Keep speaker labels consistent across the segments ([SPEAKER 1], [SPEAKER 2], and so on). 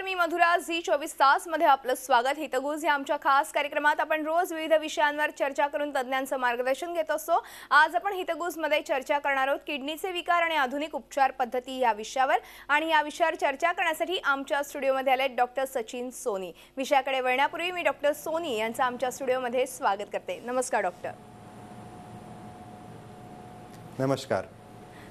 [SPEAKER 1] मी मधुरा झी24 मध्ये आपलं स्वागत. हितगुज या आमच्या खास कार्यक्रमात आपण रोज विविध विषयांवर चर्चा करून तज्ञांचं मार्गदर्शन घेत असतो. आज आपण हितगुज मध्ये चर्चा करणार आहोत किडनीचे विकार आणि आधुनिक उपचार पद्धती या विषयावर. आणि या विषयावर चर्चा करण्यासाठी आमच्या स्टुडिओमध्ये आले डॉक्टर सचिन सोनी. विषयाकडे वळण्यापूर्वी मी डॉक्टर सोनी यांचं आमच्या स्टुडिओमध्ये स्वागत करते. नमस्कार डॉक्टर.
[SPEAKER 2] नमस्कार.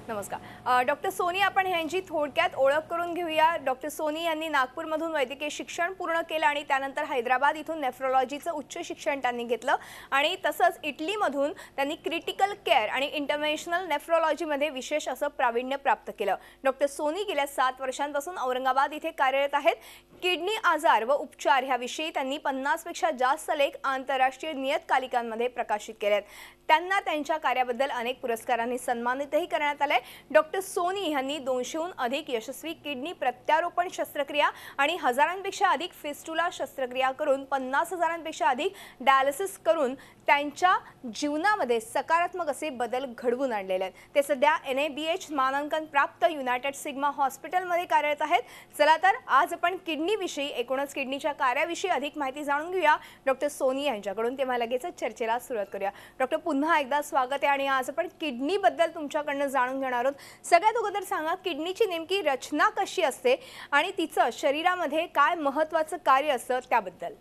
[SPEAKER 1] नमस्कार डॉक्टर सोनी, आपण यांची थोडक्यात ओळख करून घेऊया. डॉक्टर सोनी यांनी नागपूरमधून वैद्यकीय शिक्षण पूर्ण केलं आणि त्यानंतर हैदराबाद इथून नेफ्रोलॉजीचं उच्च शिक्षण त्यांनी घेतलं आणि तसंच इटलीमधून त्यांनी क्रिटिकल केअर आणि इंटरव्हेन्शनल नेफ्रोलॉजीमध्ये विशेष असं प्रावीण्य प्राप्त केलं. डॉक्टर सोनी गेल्या 7 वर्षांपासून औरंगाबाद इथे कार्यरत आहेत. किडनी आजार व उपचार ह्याविषयी त्यांनी 50 पेक्षा जास्त लेख आंतरराष्ट्रीय नियतकालिकांमध्ये प्रकाशित केलेत. त्यांना त्यांच्या कार्याबद्दल अनेक पुरस्कारांनी सन्मानितही करण्यात आले. डॉक्टर सोनी यांनी 200हून अधिक यशस्वी किडनी प्रत्यारोपण शस्त्रक्रिया आणि हजारांपेक्षा अधिक फिस्टुला शस्त्रक्रिया करून 50,000पेक्षा अधिक डायलिसिस करून त्यांच्या जीवनामध्ये सकारात्मक असे बदल घडवून आणलेले आहेत. ते सध्या NABH मानांकन प्राप्त युनायटेड सिग्मा हॉस्पिटलमध्ये कार्यरत आहेत. चला तर आज आपण किडनी विषयी एकूणच किडनीच्या कार्याविषयी अधिक माहिती जाणून घेऊया डॉक्टर सोनी यांच्याकडून. तेव्हा लगेचच चर्चेला सुरुवात करूया. डॉक्टर, पुन्हा एकदा स्वागत आहे आणि आज आपण किडनी बद्दल तुमच्याकडनं जाणून घेणार आहोत. सगळ्यात अगोदर सांगा, किडनीची नेमकी रचना कशी असते आणि तिचं शरीरामध्ये काय महत्त्वाचं कार्य असतं त्याबद्दल.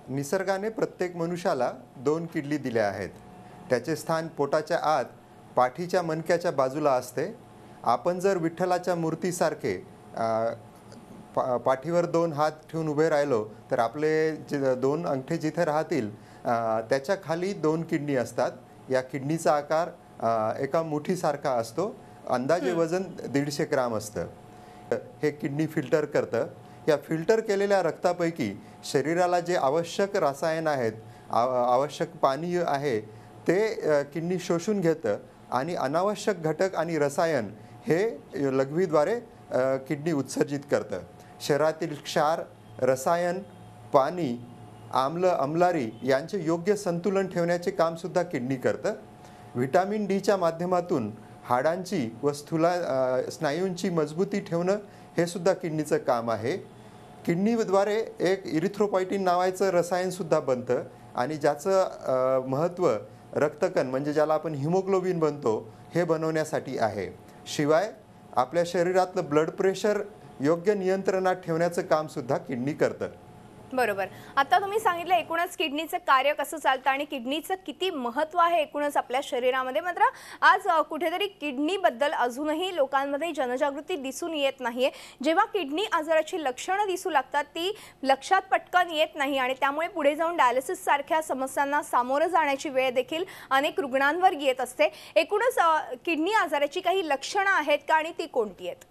[SPEAKER 2] निसर्गाने प्रत्येक मनुष्याला 2 किडनी दिल्या आहेत. त्याचे स्थान पोटाच्या आत पाठीच्या मणक्याच्या बाजूला असते. आपण जर विठ्ठलाच्या मूर्तीसारखे पाठीवर 2 हात ठेवून उभे राहिलो तर आपले 2 अंगठे जिथे राहतील त्याच्या खाली 2 किडनी असतात. या किडनीचा आकार एका मुठीसारखा असतो. अंदाजे वजन 150 ग्राम असतं. हे किडनी फिल्टर करतं. या फिल्टर केलेल्या रक्तापैकी शरीराला जे आवश्यक रसायन आहेत, आवश्यक पाणी आहे ते किडनी शोषून घेतं आणि अनावश्यक घटक आणि रसायन हे लघवीद्वारे किडनी उत्सर्जित करतं. शरीरातील क्षार, रसायन, पाणी, आम्ल, अम्लारी यांचे योग्य संतुलन ठेवण्याचे कामसुद्धा किडनी करतं. व्हिटॅमिन डीच्या माध्यमातून हाडांची व स्नायूंची मजबूती ठेवणं हे सुद्धा किडनीचं काम आहे. किडनीद्वारे एक इरिथ्रोपॉयटिन नावाचं रसायनसुद्धा बनतं आणि ज्याचं महत्त्व रक्तकण म्हणजे ज्याला आपण हिमोग्लोबिन बनतो हे बनवण्यासाठी आहे. शिवाय आपल्या शरीरातलं ब्लड प्रेशर योग्य नियंत्रणात ठेवण्याचं कामसुद्धा किडनी करतं.
[SPEAKER 1] बरोबर. आता तुम्ही सांगितलं एकूणच किडनीचं कार्य कसं चालतं आणि किडनीचं किती महत्त्व आहे एकूणच आपल्या शरीरामध्ये. मात्र आज कुठेतरी किडनीबद्दल अजूनही लोकांमध्ये जनजागृती दिसून येत नाहीये. जेव्हा किडनी आजाराची लक्षणं दिसू लागतात ती लक्षात पटकन येत नाही आणि त्यामुळे पुढे जाऊन डायलिसिस सारख्या समस्यांना सामोरं जाण्याची वेळ देखील अनेक रुग्णांवर येत असते. एकूणच किडनी आजाराची काही लक्षणं आहेत का आणि ती कोणती आहेत?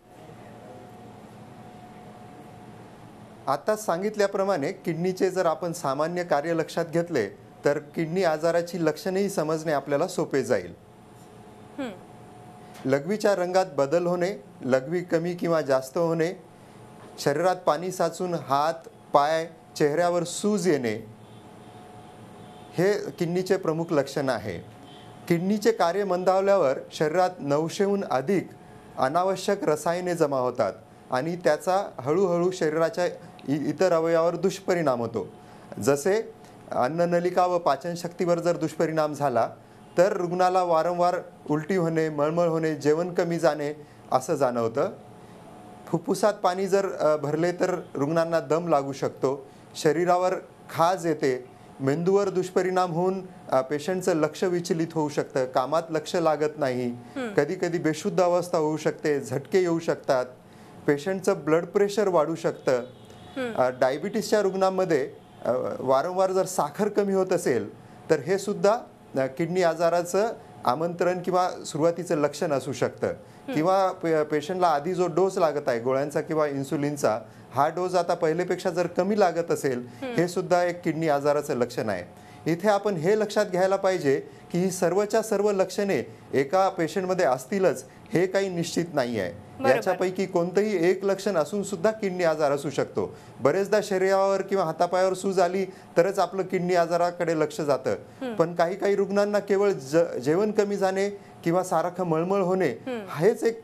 [SPEAKER 2] आता सांगितल्याप्रमाणे किडनीचे जर आपण सामान्य कार्य लक्षात घेतले तर किडनी आजाराची लक्षणेही समजणे आपल्याला सोपे जाईल. लघवीच्या रंगात बदल होणे, लघवी कमी किंवा जास्त होणे, शरीरात पाणी साचून हात, पाय, चेहऱ्यावर सूज येणे हे किडनीचे प्रमुख लक्षण आहे. किडनीचे कार्य मंदावल्यावर शरीरात 900हून अधिक अनावश्यक रसायने जमा होतात आणि त्याचा हळूहळू शरीराच्या इतर अवयवावर दुष्परिणाम होतो. जसे अन्ननलिका व पाचनशक्तीवर जर दुष्परिणाम झाला तर रुग्णाला वारंवार उलटी होणे, मळमळ होणे, जेवण कमी जाणे असं जाणवतं. फुफ्फुसात पाणी जर भरले तर रुग्णांना दम लागू शकतो. शरीरावर खाज येते. मेंदूवर दुष्परिणाम होऊन पेशंटचं लक्ष विचलित होऊ शकतं. कामात लक्ष लागत नाही. कधी कधी बेशुद्ध अवस्था होऊ शकते. झटके येऊ शकतात. पेशंटचं ब्लड प्रेशर वाढू शकतं. डायबिटीसच्या रुग्णांमध्ये वारंवार जर साखर कमी होत असेल तर हे सुद्धा किडनी आजाराचं आमंत्रण किंवा सुरुवातीचं लक्षण असू शकतं. किंवा पेशंटला आधी जो डोस लागत आहे गोळ्यांचा किंवा इन्सुलिनचा, हा डोस आता पहिलेपेक्षा जर कमी लागत असेल हे सुद्धा एक किडनी आजाराचं लक्षण आहे. इथे आपण हे लक्षात घ्यायला पाहिजे की ही सर्वच्या सर्व लक्षणे एका पेशंटमध्ये असतीलच हे काही निश्चित नाही आहे. याच्यापैकी कोणतंही एक लक्षण असून सुद्धा किडनी आजार असू शकतो. बरेचदा शरीरावर किंवा हातापायावर सूज आली तरच आपलं किडनी आजाराकडे लक्ष जातं, पण काही काही रुग्णांना केवळ जेवण कमी जाणे किंवा सारखं मळमळ होणे हेच एक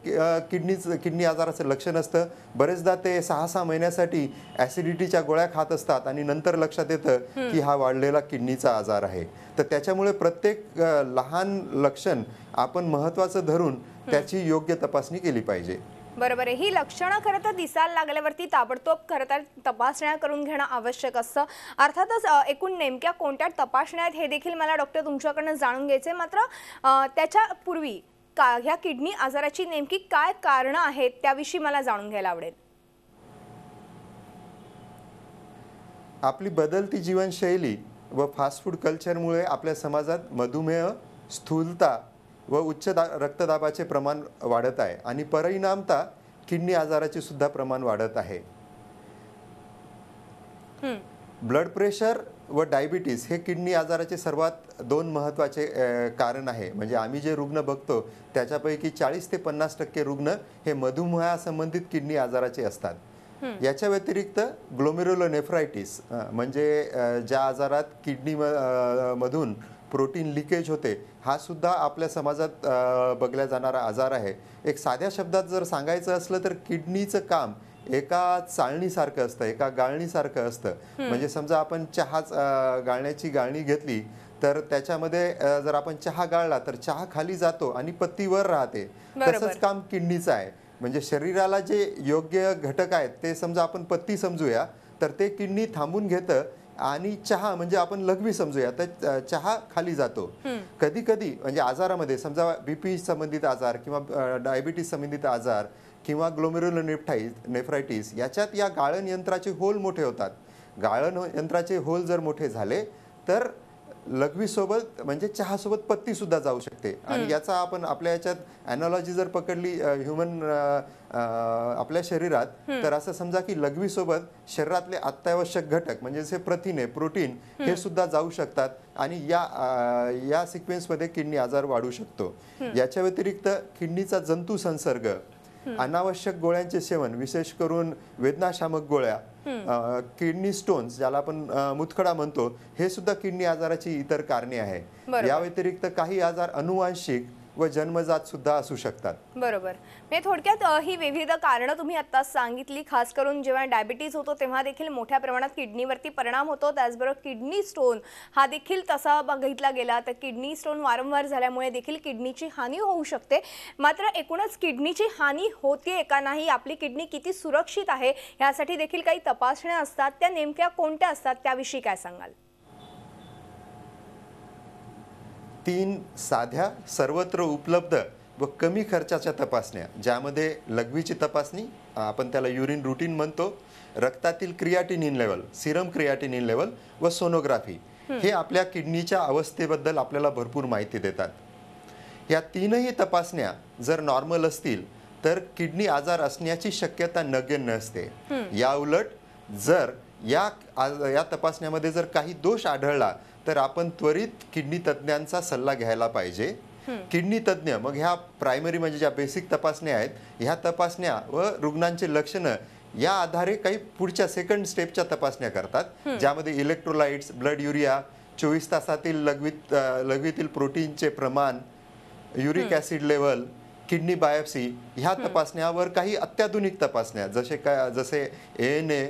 [SPEAKER 2] किडनी आजाराचं लक्षण असतं. बरेचदा ते 6-6 महिन्यासाठी ॲसिडिटीच्या गोळ्या खात असतात आणि नंतर लक्षात येतं की हा वाढलेला किडनीचा आजार आहे. तर त्याच्यामुळे प्रत्येक लहान लक्षण आपण महत्त्वाचं धरून त्याची योग्य तपासणी केली पाहिजे.
[SPEAKER 1] बरोबर आहे. ही लक्षणं खरं तर दिसायला लागल्यावरती ताबडतोब खरं तर तपासण्या करून घेणं आवश्यक असतं. अर्थातच एकूण नेमक्या कोणत्या तपासण्या आहेत हे देखील मला डॉक्टर तुमच्याकडनं जाणून घ्यायचे. मात्र त्याच्यापूर्वी ह्या किडनी आजाराची नेमकी काय कारणं आहेत त्याविषयी मला जाणून घ्यायला आवडेल.
[SPEAKER 2] आपली बदलती जीवनशैली व फास्ट फूड कल्चरमुळे आपल्या समाजात मधुमेह, स्थूलता व उच्च रक्तदाबाचे प्रमाण वाढत आहे आणि परिणामतः किडनी आजाराचे सुद्धा प्रमाण वाढत आहे. ब्लड प्रेशर व डायबिटीस हे किडनी आजाराचे सर्वात 2 महत्त्वाचे कारण आहे. म्हणजे आम्ही जे रुग्ण बघतो त्याच्यापैकी 40 ते 50% रुग्ण हे मधुमेहासंबंधित किडनी आजाराचे असतात. याच्या व्यतिरिक्त ग्लोमेरुलोनेफ्रायटिस म्हणजे ज्या आजारात किडनी मधून प्रोटीन लिकेज होते, हा सुद्धा आपल्या समाजात बघल्या जाणारा आजार आहे. एक साध्या शब्दात जर सांगायचं असलं तर किडनीचं काम एका चाळणीसारखं असतं, एका गाळणीसारखं असतं. म्हणजे समजा आपण चहा गाळण्याची गाळणी घेतली तर त्याच्यामध्ये जर आपण चहा गाळला तर चहा खाली जातो आणि पत्ती वर राहते. तसंच काम किडनीचं आहे. म्हणजे शरीराला जे योग्य घटक आहेत ते समजा आपण पत्ती समजूया तर ते किडनी थांबून घेतं आणि चहा म्हणजे आपण लघवी समजूया तर चहा खाली जातो. कधी कधी म्हणजे आजारामध्ये समजा बीपी संबंधित आजार किंवा डायबिटीस संबंधित आजार किंवा ग्लोमेरुलोनेफ्रायटिस याच्यात या गाळण यंत्राचे होल मोठे होतात. गाळण यंत्राचे होल जर मोठे झाले तर लघवीसोबत म्हणजे चहासोबत पत्ती सुद्धा जाऊ शकते. आणि याचा आपण आपल्या याच्यात ॲनॉलॉजी जर पकडली ह्युमन आपल्या शरीरात तर असं समजा की लघवीसोबत शरीरातले अत्यावश्यक घटक म्हणजे जसे प्रथिने, प्रोटीन हे सुद्धा जाऊ शकतात आणि या सिक्वेन्समध्ये किडनी आजार वाढू शकतो. याच्या व्यतिरिक्त किडनीचा जंतू संसर्ग, अनावश्यक गोळ्यांचे सेवन, विशेष करून वेदनाशामक गोळ्या, किडनी स्टोन्स ज्याला आपण मुतखडा म्हणतो, हे सुद्धा किडनी आजाराची इतर कारणे आहे. या व्यतिरिक्त काही आजार अनुवांशिक व जन्मजात सुद्धा असू शकतात.
[SPEAKER 1] बरोबर. म्हणजे थोडक्यात ही विविध कारणं तुम्ही आता सांगितली. खास करून जेव्हा डायबिटीज होतो तेव्हा देखील मोठ्या प्रमाणात किडनीवरती परिणाम होतो. त्याचबरोबर किडनी स्टोन हा देखील तसा बघितला गेला तर किडनी स्टोन वारंवार झाल्यामुळे देखील किडनीची हानी होऊ शकते. मात्र एकूणच किडनीची हानी होते का नाही, आपली किडनी किती सुरक्षित आहे यासाठी देखील काही तपासण्या असतात. त्या नेमक्या कोणत्या असतात त्याविषयी काय सांगाल?
[SPEAKER 2] 3 साध्या, सर्वत्र उपलब्ध व कमी खर्चाच्या तपासण्या, ज्यामध्ये लघवीची तपासणी, आपण त्याला युरिन रुटीन म्हणतो, रक्तातील creatinine level, Serum creatinine level व सोनोग्राफी, हे आपल्या किडनीच्या अवस्थेबद्दल आपल्याला भरपूर माहिती देतात. या 3ही तपासण्या जर नॉर्मल असतील तर किडनी आजार असण्याची शक्यता नगण्य असते. या उलट जर या तपासण्यामध्ये जर काही दोष आढळला तर आपण त्वरित किडनी तज्ज्ञांचा सल्ला घ्यायला पाहिजे. किडनी तज्ज्ञ मग ह्या प्रायमरी म्हणजे ज्या बेसिक तपासण्या आहेत ह्या तपासण्या व रुग्णांचे लक्षणं या आधारे काही पुढच्या सेकंड स्टेपच्या तपासण्या करतात, ज्यामध्ये इलेक्ट्रोलाइट्स, ब्लड युरिया, 24 तासातील लघवीतील प्रोटीनचे प्रमाण, uric acid level, kidney biopsy ह्या तपासण्यावर काही अत्याधुनिक तपासण्या जसे ANA,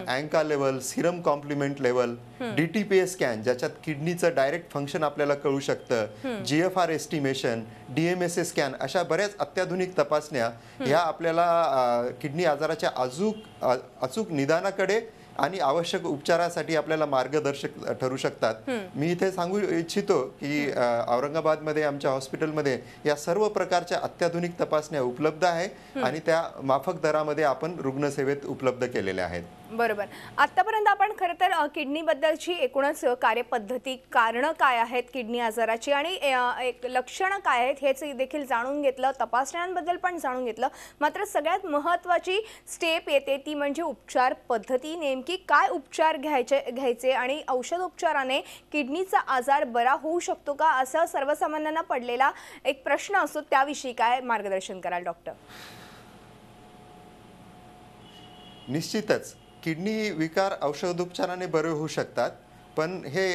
[SPEAKER 2] अँका level, serum complement level, DTPA scan ज्याच्यात किडनीचं डायरेक्ट फंक्शन आपल्याला कळू शकतं, GFR एस्टिमेशन, DMSA स्कॅन, अशा बऱ्याच अत्याधुनिक तपासण्या ह्या आपल्याला किडनी आजाराच्या अचूक निदानाकडे आणि आवश्यक उपचारासाठी आपल्याला मार्गदर्शक ठरू शकतात. मी इथे सांगू इच्छितो की औरंगाबादमध्ये आमच्या हॉस्पिटलमध्ये या सर्व प्रकारच्या अत्याधुनिक तपासण्या उपलब्ध आहे आणि त्या माफक दरामध्ये आपण रुग्णसेवेत उपलब्ध केलेल्या आहेत.
[SPEAKER 1] बरोबर. आतापर्यंत आपण खरं तर किडनीबद्दलची एकूणच कार्यपद्धती, कारणं काय आहेत किडनी आजाराची आणि एक लक्षणं काय आहेत हेच देखील जाणून घेतलं, तपासण्यांबद्दल पण जाणून घेतलं. मात्र सगळ्यात महत्त्वाची स्टेप येते ती म्हणजे उपचार पद्धती. नेमकी काय उपचार घ्यायचे आणि औषध उपचाराने किडनीचा आजार बरा होऊ शकतो का, असं सर्वसामान्यांना पडलेला एक प्रश्न असतो, त्याविषयी काय मार्गदर्शन कराल डॉक्टर?
[SPEAKER 2] निश्चितच किडनी विकार औषधोपचाराने बरे होऊ शकतात, पण हे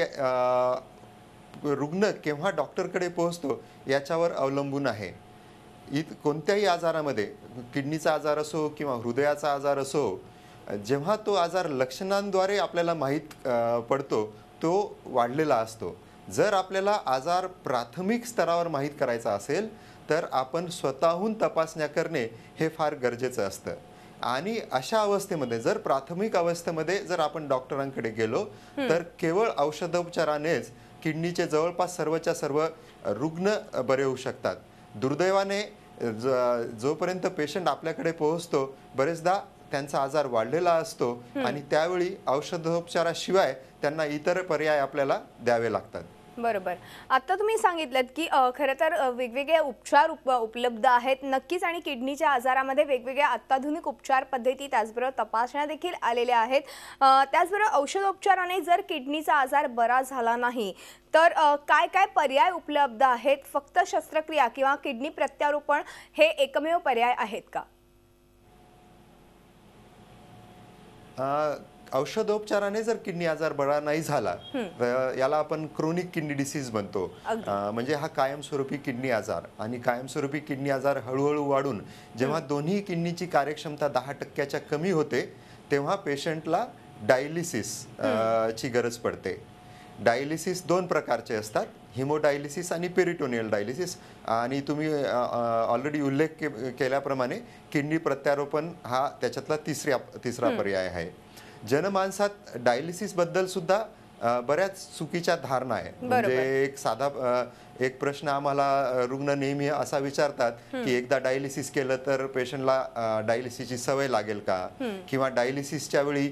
[SPEAKER 2] रुग्ण केव्हा डॉक्टरकडे पोहोचतो याच्यावर अवलंबून आहे. कोणत्याही आजारामध्ये, किडनीचा आजार असो किंवा हृदयाचा आजार असो, जेव्हा तो आजार लक्षणांद्वारे आपल्याला माहीत पडतो तो वाढलेला असतो. जर आपल्याला आजार प्राथमिक स्तरावर माहीत करायचा असेल तर आपण स्वतःहून तपासण्या करणे हे फार गरजेचं असतं. आणि अशा अवस्थेमध्ये जर प्राथमिक अवस्थेमध्ये जर आपण डॉक्टरांकडे गेलो तर केवळ औषधोपचारानेच किडनीचे जवळपास सर्वच्या सर्व रुग्ण बरे होऊ शकतात. दुर्दैवाने जोपर्यंत पेशंट आपल्याकडे पोहोचतो बरेचदा त्यांचा आजार वाढलेला असतो आणि त्यावेळी औषधोपचाराशिवाय त्यांना इतर पर्याय आपल्याला द्यावे लागतात.
[SPEAKER 1] बरोबर. आता तुम्ही सांगितलं की खरं तर वेगवेगळे उपचार उपलब्ध आहेत नक्कीच, आणि किडनीच्या आजारामध्ये वेगवेगळ्या अत्याधुनिक उपचार पद्धती त्याचबरोबर तपासण्या देखील आलेल्या आहेत. त्याचबरोबर औषधोपचाराने जर किडनीचा आजार बरा झाला नाही तर काय काय पर्याय उपलब्ध आहेत? फक्त शस्त्रक्रिया किंवा किडनी प्रत्यारोपण हे एकमेव पर्याय आहेत का?
[SPEAKER 2] औषधोपचाराने जर किडनी आजार बरा नाही झाला तर याला आपण क्रोनिक किडनी डिसीज म्हणतो. म्हणजे हा कायमस्वरूपी किडनी आजार, आणि कायमस्वरूपी किडनी आजार हळूहळू वाढून जेव्हा दोन्ही किडनीची कार्यक्षमता 10% कमी होते तेव्हा पेशंटला डायलिसिस ची गरज पडते. डायलिसिस 2 प्रकारचे असतात, हिमोडायलिसिस आणि पेरिटोनियल डायलिसिस. आणि तुम्ही ऑलरेडी उल्लेख केल्याप्रमाणे किडनी प्रत्यारोपण हा त्याच्यातला तिसरा पर्याय आहे. जनमानसात डायलिसिस बद्दल सुद्धा बऱ्याच चुकीच्या धारणा आहे. म्हणजे एक प्रश्न आम्हाला रुग्ण नेहमी असा विचारतात की एकदा डायलिसिस केलं तर पेशंटला डायलिसिसची सवय लागेल का, किंवा डायलिसिसच्या वेळी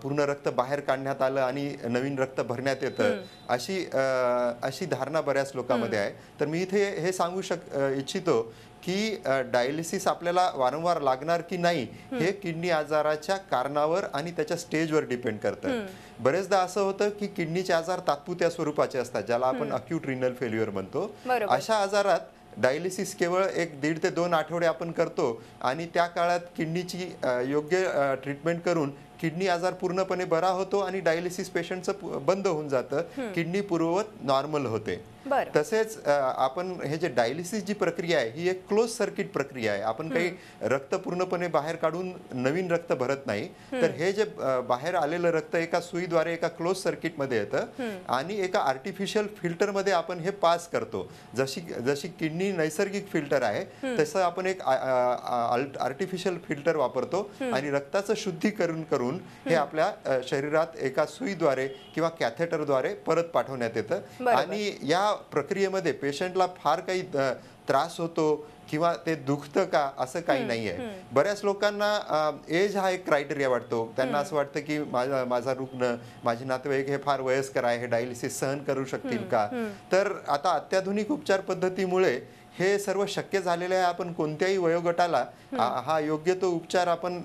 [SPEAKER 2] पूर्ण रक्त बाहेर काढण्यात आलं आणि नवीन रक्त भरण्यात येतं, अशी धारणा बऱ्याच लोकांमध्ये आहे. तर मी इथे हे सांगू इच्छितो की डायलिसिस आपल्याला वारंवार लागणार की नाही हे किडनी आजाराच्या कारणावर आणि त्याच्या स्टेजवर डिपेंड करतं. बरेचदा असं होतं की किडनीचे आजार तात्पुरत्या स्वरूपाचे असतात, ज्याला आपण अक्यूट रिनल फेल्युअर म्हणतो. अशा आजारात डायलिसिस केवळ 1.5 ते 2 आठवडे आपण करतो आणि त्या काळात किडनीची योग्य ट्रीटमेंट करून किडनी आजार पूर्णपणे बरा होतो आणि डायलिसिस पेशंटचं बंद होऊन जातं, किडनी पूर्ववत नॉर्मल होते. तसेच आपण हे जे डायलिसिस जी प्रक्रिया आहे ही एक क्लोज सर्किट प्रक्रिया आहे. आपण काही रक्त पूर्णपणे बाहेर काढून नवीन रक्त भरत नाही, तर हे जे बाहेर आलेलं रक्त एका सुईद्वारे एका क्लोज सर्किट मध्ये येतं आणि एका आर्टिफिशियल फिल्टर मध्ये आपण हे पास करतो. जशी किडनी नैसर्गिक फिल्टर आहे तसं आपण एक आर्टिफिशियल फिल्टर वापरतो आणि रक्ताचं शुद्धीकरण करून हे आपल्या शरीरात एका सुईद्वारे किंवा कॅथेटरद्वारे परत पाठवण्यात येतं. आणि या प्रक्रियेमध्ये पेशंटला फार काही त्रास होतो किंवा ते दुखतं का असं काही नाहीये. बऱ्याच लोकांना एज हा एक क्रायटेरिया वाटतो. त्यांना असं वाटतं की माझा रुग्ण, माझे नातेवाईक हे फार वयस्कर आहे, हे डायलिसिस सहन करू शकतील का. तर आता अत्याधुनिक उपचार पद्धतीमुळे हे सर्व शक्य झालेले आहे. आपण कोणत्याही वयोगटाला हा योग्य तो उपचार आपण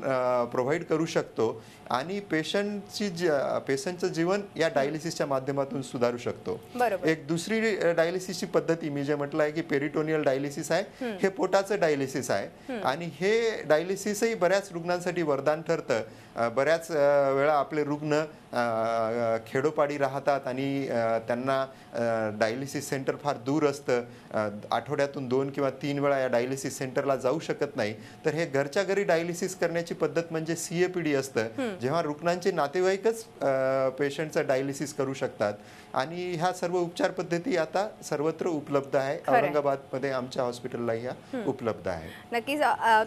[SPEAKER 2] प्रोव्हाइड करू शकतो आणि पेशंटचं जीवन या डायलिसिसच्या माध्यमातून सुधारू शकतो. एक दुसरी डायलिसिसची पद्धती मी जे म्हटलं आहे की पेरिटोनियल डायलिसिस आहे, हे पोटाचं डायलिसिस आहे आणि हे डायलिसिसही बऱ्याच रुग्णांसाठी वरदान ठरतं. बऱ्याच वेळा आपले रुग्ण खेडोपाडी राहतात आणि त्यांना डायलिसिस सेंटर फार दूर असतं. आठवड्यातून 2 किंवा 3 वेळा या डायलिसिस सेंटरला जाऊ शकत नाही. तर हे घरच्या घरी डायलिसिस करण्याची पद्धत म्हणजे CAPD असतं, जेव्हा रुग्णांचे नातेवाईकच पेशंटचं डायलिसिस करू शकतात. आणि ह्या सर्व उपचार पद्धती आता सर्वत्र उपलब्ध आहे. औरंगाबादमध्ये आमच्या हॉस्पिटलला ह्या उपलब्ध आहे.
[SPEAKER 1] नक्कीच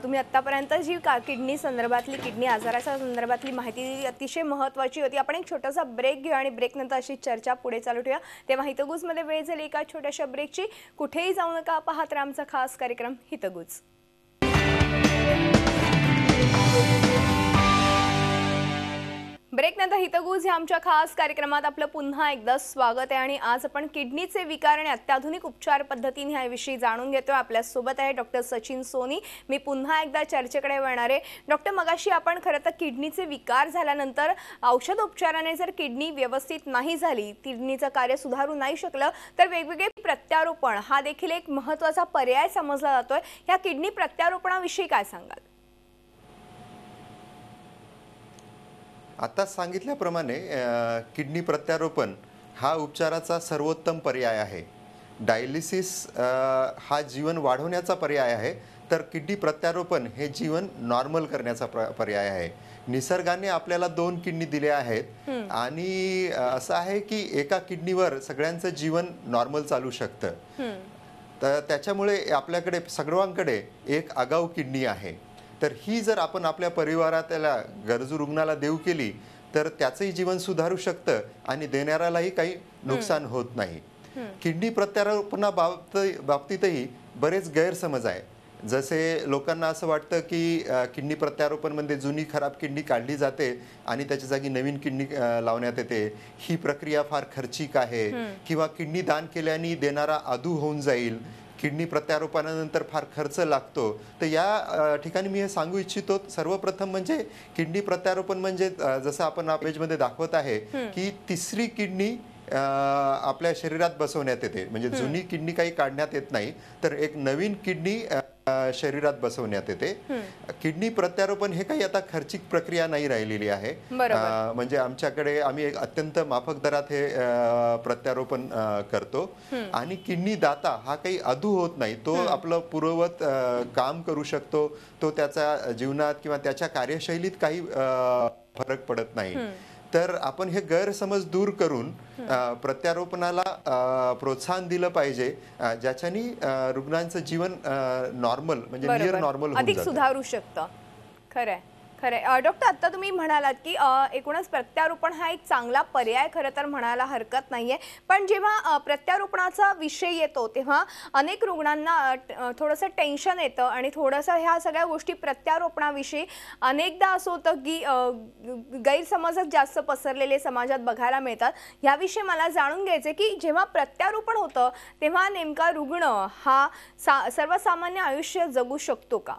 [SPEAKER 1] तुम्ही आतापर्यंत जी किडनी संदर्भातली, किडनी आजाराच्या संदर्भातली माहिती अतिशय महत्त्वाची होती. आपण एक छोटासा ब्रेक घेऊ आणि ब्रेक नंतर अशी चर्चा पुढे चालू ठेवूया. तेव्हा हितगुजमध्ये वेळ झाली एका छोट्याशा ब्रेकची. कुठेही जाऊ नका, पाहत राहा आमचा खास कार्यक्रम हितगुज. ब्रेक नंतर हितगुज ह्या आमच्या खास कार्यक्रमात आपलं पुन्हा एकदा स्वागत आहे. आणि आज आपण किडनीचे विकार आणि अत्याधुनिक उपचार पद्धतीने ह्याविषयी जाणून घेतोय. आपल्यासोबत आहे डॉक्टर सचिन सोनी. मी पुन्हा एकदा चर्चेकडे वळणार आहे. डॉक्टर, मगाशी आपण खरं तर किडनीचे विकार झाल्यानंतर औषधोपचाराने जर किडनी व्यवस्थित नाही झाली, किडनीचं कार्य सुधारू नाही शकलं, तर वेगवेगळे प्रत्यारोपण हा देखील एक महत्त्वाचा पर्याय समजला जातोय. ह्या किडनी प्रत्यारोपणाविषयी काय सांगाल?
[SPEAKER 2] आता सांगितल्याप्रमाणे किडनी प्रत्यारोपण हा उपचाराचा सर्वोत्तम पर्याय आहे. डायलिसिस हा जीवन वाढवण्याचा पर्याय आहे, तर किडनी प्रत्यारोपण हे जीवन नॉर्मल करण्याचा पर्याय आहे. निसर्गाने आपल्याला 2 किडनी दिल्या आहेत आणि असं आहे की एका किडनीवर सगळ्यांचं जीवन नॉर्मल चालू शकतं. तर त्याच्यामुळे आपल्याकडे सर्वांकडे एक आगाऊ किडनी आहे. तर ही जर आपण आपल्या परिवारातल्या गरजू रुग्णाला देऊ केली तर त्याचंही जीवन सुधारू शकतं आणि देणाऱ्यालाही काही नुकसान होत नाही. किडनी बाबतीतही बरेच गैरसमज आहे. जसे लोकांना असं वाटतं की किडनी प्रत्यारोपणमध्ये जुनी खराब किडनी काढली जाते आणि त्याच्या जागी नवीन किडनी लावण्यात येते. ही प्रक्रिया फार खर्चिक आहे किंवा किडनी दान केल्याने देणारा अधू होऊन जाईल. किडनी प्रत्यारोपणानंतर फार खर्च लागतो. तर या ठिकाणी मी हे सांगू इच्छितो, सर्वप्रथम म्हणजे किडनी प्रत्यारोपण म्हणजे जसं आपण पेजमध्ये दाखवत आहे की तिसरी किडनी आपल्या शरीरात बसवण्यात येते. म्हणजे जुनी किडनी काही काढण्यात येत नाही, तर एक नवीन किडनी शरीरात बसवण्यात येते. किडनी प्रत्यारोपण हे काही आता खर्चिक प्रक्रिया नाही राहिलेली आहे. म्हणजे आमच्याकडे आम्ही एक अत्यंत माफक दरात हे प्रत्यारोपण करतो आणि किडनी दाता हा काही अधू होत नाही. तो आपलं पूर्ववत काम करू शकतो. तो त्याच्या जीवनात किंवा त्याच्या कार्यशैलीत काही फरक पडत नाही. तर आपण हे गैरसमज दूर करून प्रत्यारोपणाला प्रोत्साहन दिलं पाहिजे, ज्याच्याने रुग्णांचं जीवन नॉर्मल म्हणजे नियर नॉर्मल होऊन
[SPEAKER 1] अधिक सुधारू शकतं. खरंय खरंय. डॉक्टर, आता तुम्ही म्हणालात की एकूणच प्रत्यारोपण हा एक चांगला पर्याय खरं तर म्हणायला हरकत नाहीये. पण जेव्हा प्रत्यारोपणाचा विषय येतो तेव्हा अनेक रुग्णांना थोडंसं टेन्शन येतं आणि थोडंसं ह्या सगळ्या गोष्टी प्रत्यारोपणाविषयी अनेकदा असं होतं की गैरसमजच जास्त पसरलेले समाजात बघायला मिळतात. ह्याविषयी मला जाणून घ्यायचं की जेव्हा प्रत्यारोपण होतं तेव्हा नेमका रुग्ण हा सर्वसामान्य आयुष्य जगू शकतो का?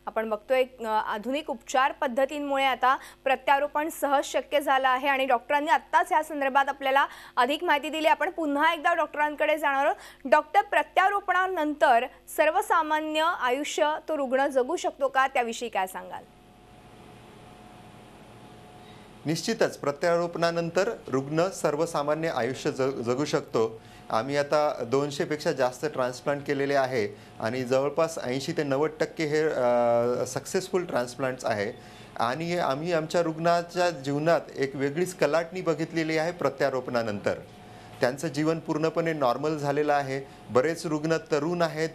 [SPEAKER 1] आपण बघतोय आधुनिक उपचार पद्धतींमुळे आता प्रत्यारोपण सहज शक्य झालं आहे आणि डॉक्टरांनी आत्ताच या संदर्भात आपल्याला अधिक माहिती दिली. आपण पुन्हा एकदा डॉक्टरांकडे जाणार आहोत. डॉक्टर, प्रत्यारोपणानंतर सर्वसामान्य आयुष्य तो रुग्ण जगू शकतो का, त्याविषयी काय सांगाल?
[SPEAKER 2] निश्चितच प्रत्यारोपणानंतर रुग्ण सर्वसामान्य आयुष्य जगू शकतो. आम्ही आता 200 पेक्षा जास्त ट्रान्सप्लांट केलेले आहे आणि जवळपास 80 ते 90% हे सक्सेसफुल ट्रान्सप्लांट्स आहे. आणि आम्ही आमच्या रुग्णाच्या जीवनात एक वेगळीच कलाटणी बघितलेली आहे प्रत्यारोपणानंतर. त्यांचं जीवन पूर्णपणे नॉर्मल झालेलं आहे. बरेच रुग्ण तरुण आहेत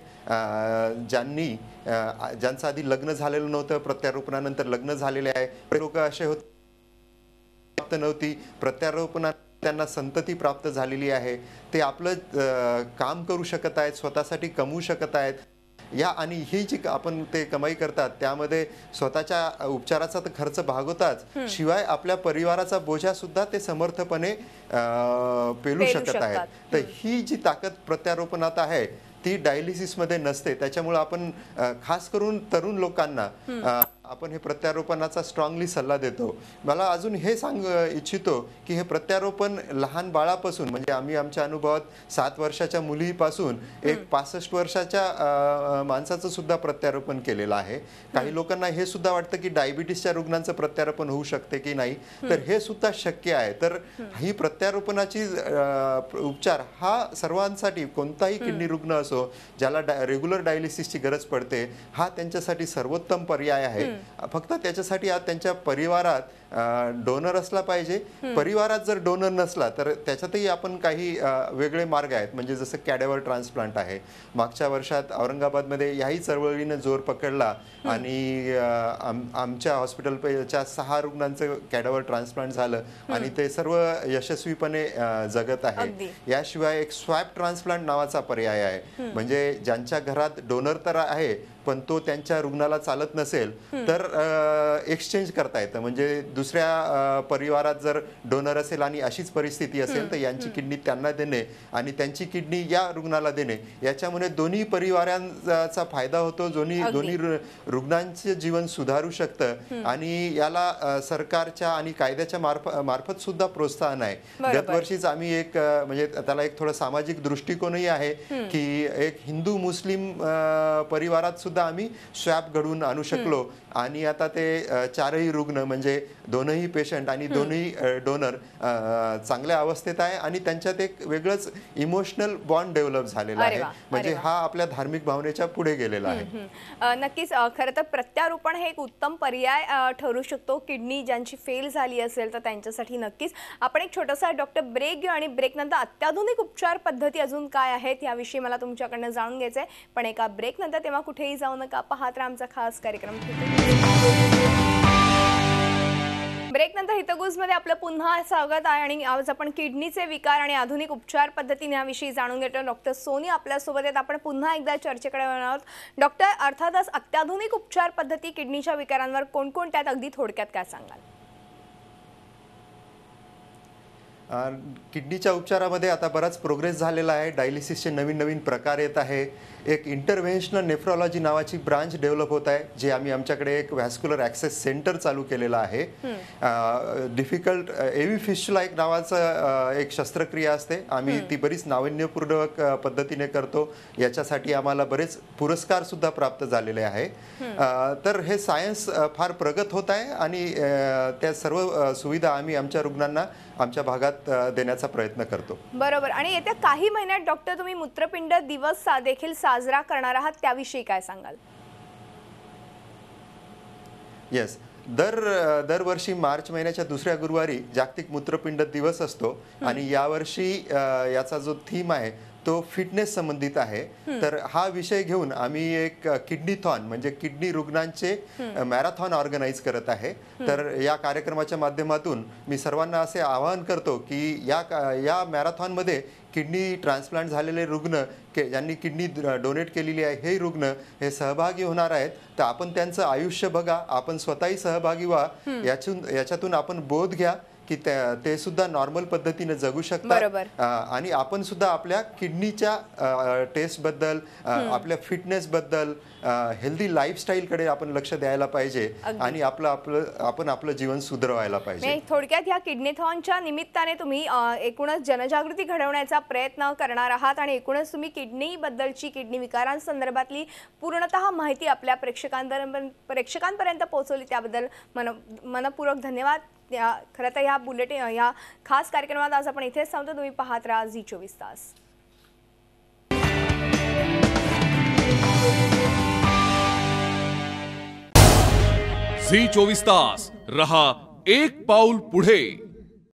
[SPEAKER 2] ज्यांचं आधी लग्न झालेलं नव्हतं, प्रत्यारोपणानंतर लग्न झालेले आहे. लोक असे होते नव्हती, प्रत्यारोपणात त्यांना संतती प्राप्त झालेली आहे. ते आपलं काम करू शकत आहेत, स्वतःसाठी कमवू शकत आहेत. या आणि ही जी आपण ते कमाई करतात त्यामध्ये स्वतःच्या उपचाराचा तर खर्च भागवतात, शिवाय आपल्या परिवाराचा बोजा सुद्धा ते समर्थपणे पेलू शकत आहेत. तर ही जी ताकद प्रत्यारोपणात आहे ती डायलिसिसमध्ये नसते. त्याच्यामुळे आपण खास करून तरुण लोकांना आपण हे प्रत्यारोपणाचा स्ट्रॉंगली सल्ला देतो. मला अजून हे सांग इच्छितो की हे प्रत्यारोपण लहान बाळापासून, म्हणजे आम्ही आमच्या अनुभवात 7 वर्षाच्या मुलीपासून एक 65 वर्षाच्या माणसाचं सुद्धा प्रत्यारोपण केलेलं आहे. काही लोकांना हे सुद्धा वाटतं की डायबिटीसच्या रुग्णांचं प्रत्यारोपण होऊ शकते की नाही, तर हे सुद्धा शक्य आहे. तर ही प्रत्यारोपणाची उपचार हा सर्वांसाठी, कोणताही किडनी रुग्ण असो ज्याला रेग्युलर डायलिसिसची गरज पडते, हा त्यांच्यासाठी सर्वोत्तम पर्याय आहे. फक्त त्याच्यासाठी त्यांच्या परिवारात डोनर असला पाहिजे. परिवारात जर डोनर नसला तर त्याच्यातही आपण काही वेगळे मार्ग आहेत. म्हणजे जसं कॅडेवर ट्रान्सप्लांट आहे. मागच्या वर्षात औरंगाबादमध्ये याही चळवळीने जोर पकडला आणि आमच्या हॉस्पिटलच्या 6 रुग्णांचं कॅडेवर ट्रान्सप्लांट झालं आणि ते सर्व यशस्वीपणे जगत आहे. याशिवाय एक स्वॅप ट्रान्सप्लांट नावाचा पर्याय आहे. म्हणजे ज्यांच्या घरात डोनर तर आहे पण तो त्यांच्या रुग्णाला चालत नसेल तर एक्सचेंज करता येतं. म्हणजे दुसऱ्या परिवारात जर डोनर असेल आणि अशीच परिस्थिती असेल तर यांची किडनी त्यांना देणे आणि त्यांची किडनी या रुग्णाला देणे, याच्यामुळे दोन्ही परिवारांचा फायदा होतो. दोन्ही रुग्णांचे जीवन सुधारू शकतं आणि याला सरकारच्या आणि कायद्याच्या मार्फत सुद्धा प्रोत्साहन आहे. गतवर्षीच आम्ही एक म्हणजे त्याला एक थोडा सामाजिक दृष्टिकोनही आहे की एक हिंदू मुस्लिम परिवारात सुद्धा सुद्धा आम्ही स्वॅब घडवून आणू शकलो आणि आता ते चारही रुग्ण म्हणजे दोनही पेशंट आणि दोन्ही डोनर चांगल्या अवस्थेत आहे आणि त्यांच्यात एक वेगळंच इमोशनल बॉन्ड डेव्हलप झालेला
[SPEAKER 1] अरे
[SPEAKER 2] आहे.
[SPEAKER 1] वा,
[SPEAKER 2] म्हणजे
[SPEAKER 1] अरे वा.
[SPEAKER 2] हा आपल्या धार्मिक भावनेच्या पुढे गेलेला आहे.
[SPEAKER 1] नक्कीच खरं तर प्रत्यारोपण हे एक उत्तम पर्याय ठरू शकतो. किडनी ज्यांची फेल झाली असेल तर त्यांच्यासाठी नक्कीच. आपण एक छोटासा डॉक्टर ब्रेक घेऊ आणि ब्रेक नंतर अत्याधुनिक उपचार पद्धती अजून काय आहेत याविषयी मला तुमच्याकडनं जाणून घ्यायचं आहे. पण एका ब्रेक नंतर तेव्हा कुठेही जाऊ नका, पाहत राहा आमचा खास कार्यक्रम. ब्रेक नंतर हितगुजमध्ये आपलं पुन्हा स्वागत आहे आणि आज आपण किडनीचे विकार आणि आधुनिक उपचार पद्धती याविषयी जाणून घेतो. डॉक्टर सोनी आपल्यासोबत आहेत. आपण पुन्हा एकदा चर्चेकडे येणार आहोत. डॉक्टर, अर्थातच अत्याधुनिक उपचार पद्धती किडनीच्या विकारांवर कोणकोणत्या आहेत, अगदी थोडक्यात काय सांगाल?
[SPEAKER 2] किडनीच्या उपचारामध्ये आता बराच प्रोग्रेस झालेला आहे. डायलिसिसचे नवीन नवीन प्रकार येत आहे. एक इंटरव्हेन्शनल नेफ्रोलॉजी नावाची ब्रांच डेव्हलप होत आहे, जे आम्ही आमच्याकडे एक व्हॅस्क्युलर ॲक्सेस सेंटर चालू केलेलं आहे. डिफिकल्ट एव्ही फिस्टुला एक नावाचं एक शस्त्रक्रिया असते. आम्ही ती बरीच नाविन्यपूर्ण पद्धतीने करतो. याच्यासाठी आम्हाला बरेच पुरस्कार सुद्धा प्राप्त झालेले आहे. तर हे सायन्स फार प्रगत होत आहे आणि त्या सर्व सुविधा आम्ही आमच्या रुग्णांना आमच्या भागात देण्याचा प्रयत्न करतो.
[SPEAKER 1] बरोबर. आणि येत्या काही महिन्यात डॉक्टर तुम्ही मूत्रपिंड दिवस देखील साजरा करणार आहात, त्याविषयी काय सांगाल?
[SPEAKER 2] येस, दरवर्षी मार्च महिन्याच्या दुसऱ्या गुरुवारी जागतिक मूत्रपिंड दिवस असतो आणि यावर्षी याचा जो थीम आहे तो फिटनेस संबंधित आहे. तर हा विषय घेऊन आम्ही एक किडनीथॉन म्हणजे किडनी रुग्णांचे मॅरेथॉन ऑर्गनाईज करत आहे. तर या कार्यक्रमाच्या माध्यमातून मी सर्वांना असे आवाहन करतो की या मॅरेथॉनमध्ये किडनी ट्रान्सप्लांट झालेले रुग्ण ज्यांनी किडनी डोनेट केलेली आहे हे रुग्ण हे सहभागी होणार आहेत. तर आपण त्यांचं आयुष्य बघा, आपण स्वतःही सहभागी व्हा. याच्यातून आपण बोध घ्या की ते सुद्धा नॉर्मल पद्धतीने जगू शकतात आणि आपण सुद्धा आपल्या किडनीच्या टेस्ट बद्दल, आपल्या फिटनेस बद्दल, हेल्दी लाईफस्टाईलकडे आपण लक्ष द्यायला पाहिजे आणि आपण आपलं जीवन सुधारवायला पाहिजे.
[SPEAKER 1] थोडक्यात ह्या किडनीथॉनच्या निमित्ताने तुम्ही एकूणच जनजागृती घडवण्याचा प्रयत्न करणार आहात आणि एकूणच तुम्ही किडनी बद्दलची, किडनी विकारांसंदर्भातली पूर्णतः माहिती आपल्या प्रेक्षकांपर्यंत पोहोचवली, त्याबद्दल मनपूर्वक धन्यवाद. खरं तर ह्या बुलेटिन, ह्या खास कार्यक्रमात आज आपण इथेच थांबतो. तुम्ही पाहत राहा झी24 तास.
[SPEAKER 3] झी24 तास रहा एक पाऊल पुढे.